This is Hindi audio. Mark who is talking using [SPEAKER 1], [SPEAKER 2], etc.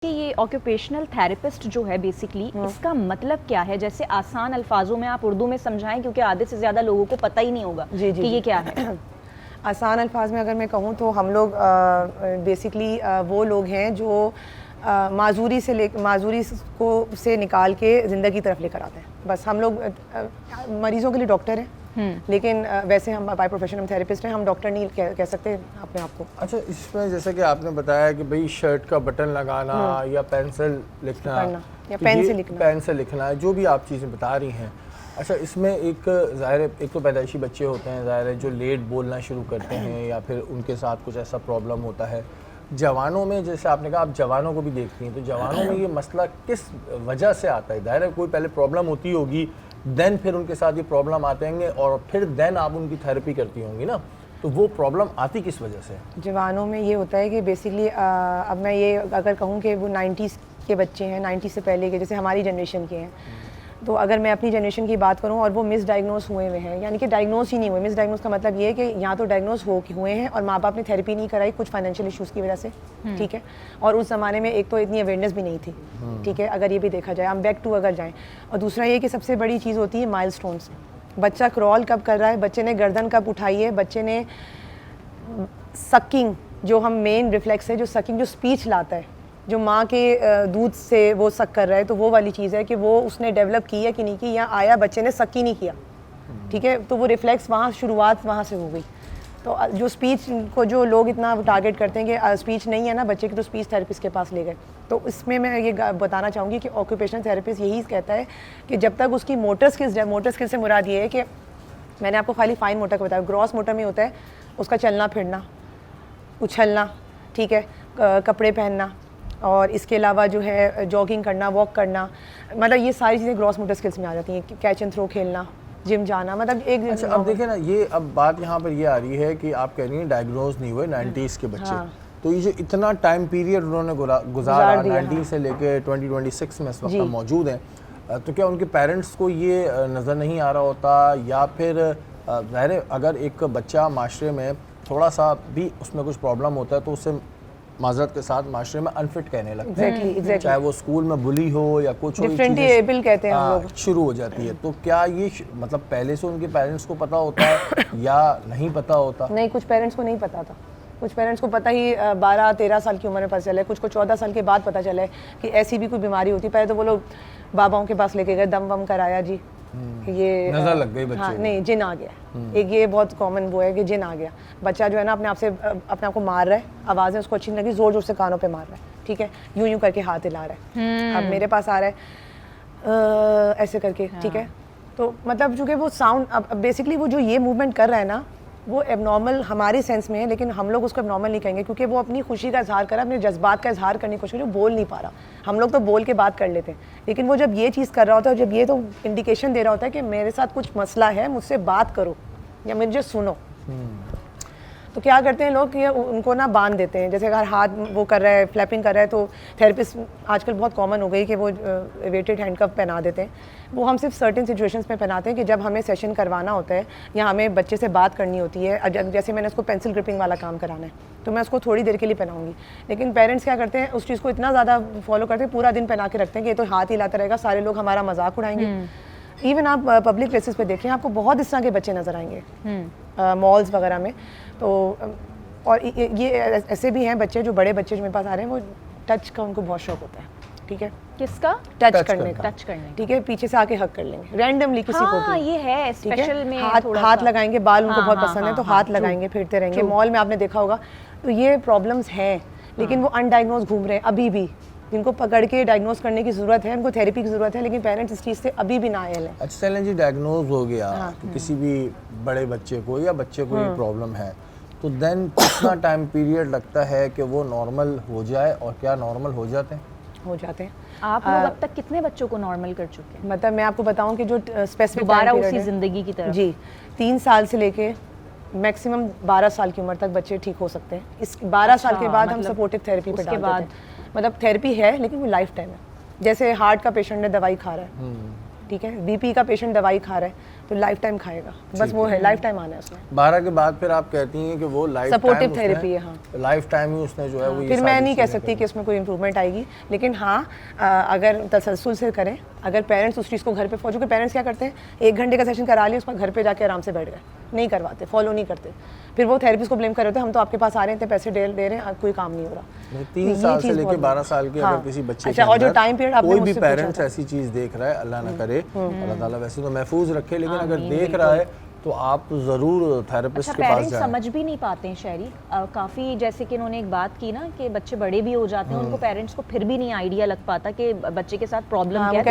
[SPEAKER 1] कि ये ऑक्यूपेशनल थेरेपिस्ट जो है बेसिकली इसका मतलब क्या है? जैसे आसान अल्फाजों में आप उर्दू में समझाएं, क्योंकि आधे से ज़्यादा लोगों को पता ही नहीं होगा कि ये क्या है।
[SPEAKER 2] आसान अल्फाज में अगर मैं कहूँ तो हम लोग बेसिकली वो लोग हैं जो माजूरी को से निकाल के ज़िंदगी तरफ लेकर आते हैं। बस हम लोग मरीज़ों के लिए डॉक्टर हैं, लेकिन वैसे हम बाय प्रोफेशन हम थेरेपिस्ट हैं, हम डॉक्टर नहीं कह सकते अपने आप को।
[SPEAKER 3] अच्छा, इसमें जैसे कि आपने बताया कि भाई शर्ट का बटन लगाना या पेंसिल लिखना
[SPEAKER 2] या पेन से लिखना
[SPEAKER 3] है, जो भी आप चीज़ें बता रही हैं। अच्छा, इसमें एक ज़ाहिर है, एक तो पैदाइशी बच्चे होते हैं ज़ाहिर है जो लेट बोलना शुरू करते हैं या फिर उनके साथ कुछ ऐसा प्रॉब्लम होता है। जवानों में जैसे आपने कहा आप जवानों को भी देखती हैं, तो जवानों में ये मसला किस वजह से आता है? ज़ाहिर है कोई पहले प्रॉब्लम होती होगी, देन फिर उनके साथ ये प्रॉब्लम आते होंगे और फिर देन आप उनकी थेरेपी करती होंगी ना, तो वो प्रॉब्लम आती किस वजह से?
[SPEAKER 2] जवानों में ये होता है कि बेसिकली अब मैं ये अगर कहूँ कि वो 90s के बच्चे हैं, 90 से पहले के, जैसे हमारी जनरेशन के हैं, तो अगर मैं अपनी जनरेशन की बात करूं और वो मिस डायग्नोस हुए हुए हैं, यानी कि डायग्नोस ही नहीं हुए। मिस डायग्नोस का मतलब ये है कि यहाँ तो डायग्नोस हुए हैं और माँ बाप ने थेरेपी नहीं कराई कुछ फाइनेंशियल इश्यूज़ की वजह से, ठीक है। और उस ज़माने में एक तो इतनी अवेयरनेस भी नहीं थी, ठीक है, अगर ये भी देखा जाए, हम बैक टू अगर जाएँ। और दूसरा ये कि सबसे बड़ी चीज़ होती है माइलस्टोन्स। बच्चा क्रॉल कब कर रहा है, बच्चे ने गर्दन कब उठाई है, बच्चे ने सकिंग, जो हम मेन रिफ्लेक्स है, जो सकिंग जो स्पीच लाता है, जो माँ के दूध से वो सक कर रहा है, तो वो वाली चीज़ है कि वो उसने डेवलप की है कि नहीं की, या आया बच्चे ने सक ही नहीं किया, ठीक है। तो वो रिफ्लेक्स वहाँ शुरुआत वहाँ से हो गई। तो जो स्पीच को जो लोग इतना टारगेट करते हैं कि स्पीच नहीं है ना बच्चे की, तो स्पीच थेरेपिस्ट के पास ले गए। तो इसमें मैं ये बताना चाहूँगी कि ऑक्यूपेशनल थेरेपिस्ट यही कहता है कि जब तक उसकी मोटर स्किल्स से मुराद ये है कि मैंने आपको खाली फाइन मोटर का बताया, ग्रॉस मोटर में होता है उसका चलना फिरना, उछलना, ठीक है, कपड़े पहनना, और इसके अलावा जो है जॉगिंग करना, वॉक करना, मतलब ये सारी चीज़ें ग्रॉस मोटर स्किल्स में आ जाती हैं। कैच एंड थ्रो खेलना, जिम जाना, मतलब एक।
[SPEAKER 3] अच्छा, अब देखें ना, ये अब बात यहाँ पर ये आ रही है कि आप कह रही हैं डायग्नोज नहीं हुए 90s के बच्चे, हाँ। तो ये जो इतना टाइम पीरियड उन्होंने गुजारा 90 से लेके 2026 में इस वक्त मौजूद हैं, तो क्या उनके पेरेंट्स को ये नज़र नहीं आ रहा होता, या फिर ज़ाहिर है अगर एक बच्चा माशरे में थोड़ा सा भी उसमें कुछ प्रॉब्लम होता है तो उससे माजरत के साथ माशरे में अनफिट कहने लगते हैं,
[SPEAKER 2] exactly.
[SPEAKER 3] चाहे वो स्कूल में बुली हो या कुछ
[SPEAKER 2] डिफरेंटेबल कहते हैं हम लोग,
[SPEAKER 3] शुरू हो जाती है। तो क्या ये मतलब पहले से उनके पेरेंट्स को पता होता है या नहीं पता होता?
[SPEAKER 2] नहीं, कुछ पेरेंट्स को नहीं पता था। कुछ पेरेंट्स को पता ही 12-13 साल की उम्र में पता चला है, कुछ को 14 साल के बाद पता चला है कि ऐसी भी कोई बीमारी होती है। पहले तो वो लोग बाबाओं के पास लेके गए, दम वम कराया जी, ये
[SPEAKER 3] नजर लग गई बच्चे,
[SPEAKER 2] हाँ, नहीं, जिन आ गया। एक ये बहुत कॉमन वो है कि जिन आ गया, बच्चा जो है ना अपने आप को मार रहा है, आवाज़ें उसको अच्छी नहीं लगी, जोर जोर से कानों पे मार रहा है, ठीक है, यूं करके हाथ हिला रहा है, अब मेरे पास आ रहा है ऐसे करके, ठीक है। तो मतलब चूँकि वो साउंड, अब बेसिकली वो जो ये मूवमेंट कर रहा है ना, वो एबनॉर्मल हमारे सेंस में है, लेकिन हम लोग उसको एबनॉर्मल नहीं कहेंगे, क्योंकि वो अपनी खुशी का इजहार कर रहा है, अपने जज्बात का इजहार करने की कोशिश कर रहा है, बोल नहीं पा रहा। हम लोग तो बोल के बात कर लेते हैं, लेकिन वो जब ये चीज़ कर रहा होता है, जब ये तो इंडिकेशन दे रहा होता है कि मेरे साथ कुछ मसला है, मुझसे बात करो या मुझे सुनो, तो क्या करते हैं लोग कि उनको ना बांध देते हैं। जैसे अगर हाथ वो कर रहा है, फ्लैपिंग कर रहा है, तो थेरेपिस्ट आजकल बहुत कॉमन हो गई कि वो वेटेड हैंडकफ पहना देते हैं। वो हम सिर्फ सर्टेन सिचुएशंस में पहनाते हैं कि जब हमें सेशन करवाना होता है या हमें बच्चे से बात करनी होती है, जैसे मैंने उसको पेंसिल ग्रिपिंग वाला काम कराना है, तो मैं उसको थोड़ी देर के लिए पहनाऊंगी। लेकिन पेरेंट्स क्या करते हैं, उस चीज़ को इतना ज़्यादा फॉलो करते हैं, पूरा दिन पहना के रखते हैं कि ये तो हाथ हिलाता रहेगा, सारे लोग हमारा मजाक उड़ाएंगे। इवन आप पब्लिक प्लेसेस पे देखें, आपको बहुत इस तरह के बच्चे नज़र आएंगे मॉल्स वगैरह में। तो और ये ऐसे भी हैं बच्चे, जो बड़े बच्चे जो मेरे पास आ रहे हैं, वो टच का उनको बहुत शौक होता है, ठीक है।
[SPEAKER 1] किसका?
[SPEAKER 2] टच करने का,
[SPEAKER 1] टच करने,
[SPEAKER 2] ठीक है, पीछे से आके हक कर लेंगे रैंडमली किसी को भी,
[SPEAKER 1] ये है स्पेशल में
[SPEAKER 2] हाथ लगाएंगे, बाल उनको बहुत पसंद है तो हाथ लगाएंगे, फिरते रहेंगे। मॉल में आपने देखा होगा। तो ये प्रॉब्लम्स हैं, लेकिन वो अनडायग्नोज घूम रहे हैं अभी भी, जिनको पकड़ के डायग्नोज करने की ज़रूरत है, उनको थेरेपी की ज़रूरत है, लेकिन पेरेंट्स इस चीज़ से अभी भी नाअहल है।
[SPEAKER 3] अच्छा चलें जी, डायग्नोज हो गया तो किसी भी बड़े बच्चे को या बच्चे को ये प्रॉब्लम है, तो देन कितना टाइम पीरियड लगता है कि वो नॉर्मल हो जाए, और क्या नॉर्मल हो जाते हैं?
[SPEAKER 1] आप लोग अब तक कितने बच्चों को नॉर्मल कर चुके हैं?
[SPEAKER 2] मतलब मैं आपको बताऊं कि जो स्पेसिफिक
[SPEAKER 1] दोबारा उसी ज़िंदगी की तरफ,
[SPEAKER 2] जी, 3 साल से लेके मैक्सिमम 12 साल की उम्र तक बच्चे ठीक हो सकते हैं। इस 12 साल के बाद हम सपोर्टिव थेरेपी पे डालते हैं। मतलब थेरेपी है, लेकिन वो लाइफ टाइम है। जैसे हार्ट का पेशेंट है, दवाई खा रहा है, ठीक है, बीपी का पेशेंट दवाई खा रहा है तो लाइफ टाइम खाएगा, बस वो है, लाइफ टाइम आना है उसमें।
[SPEAKER 3] 12 के बाद फिर आप कहती हैं कि वो लाइफ
[SPEAKER 2] सपोर्टिव थेरेपी है, हाँ।
[SPEAKER 3] लाइफ टाइम ही उसने जो है वो ये
[SPEAKER 2] फिर मैं
[SPEAKER 3] सारी
[SPEAKER 2] नहीं कह
[SPEAKER 3] चीज़ें
[SPEAKER 2] सकती कि इसमें कोई इम्प्रूवमेंट आएगी, लेकिन हाँ अगर तसलसल से करें, अगर पेरेंट्स उस चीज़ को घर पे फॉलो, क्योंकि पेरेंट्स क्या करते हैं 1 घंटे का सेशन करा लिया, उसका घर पे जाके आराम से बैठ गए, नहीं करवाते, फॉलो नहीं करते, फिर वो थेरेपिस्ट को ब्लेम कर रहे होते हैं, हम तो आपके पास आ रहे हैं, इतने पैसे दे रहे हैं, कोई काम नहीं हो रहा।
[SPEAKER 3] 3 साल से लेके 12 साल के अगर किसी बच्चे
[SPEAKER 2] अच्छा,
[SPEAKER 3] के
[SPEAKER 2] और जो
[SPEAKER 3] अंदर
[SPEAKER 2] टाइम पीरियड आपने
[SPEAKER 3] कोई भी
[SPEAKER 2] मुझसे पूछा
[SPEAKER 3] पेरेंट्स
[SPEAKER 2] था।
[SPEAKER 3] ऐसी चीज़ देख रहा है, अल्लाह ना करे, अल्लाह ताला वैसे तो महफूज रखे, लेकिन अगर देख रहा है तो आप ज़रूर थेरेपिस्ट
[SPEAKER 1] अच्छा,
[SPEAKER 3] के पास
[SPEAKER 1] पेरेंट्स
[SPEAKER 3] जाएं।
[SPEAKER 1] समझ भी नहीं पाते हैं शहरी, काफ़ी जैसे कि इन्होंने एक बात की ना कि बच्चे बड़े भी हो जाते हैं, उनको पेरेंट्स को फिर भी नहीं आइडिया लग पाता कि बच्चे के साथ प्रॉब्लम
[SPEAKER 2] हाँ,
[SPEAKER 1] क्या
[SPEAKER 2] वो
[SPEAKER 1] है।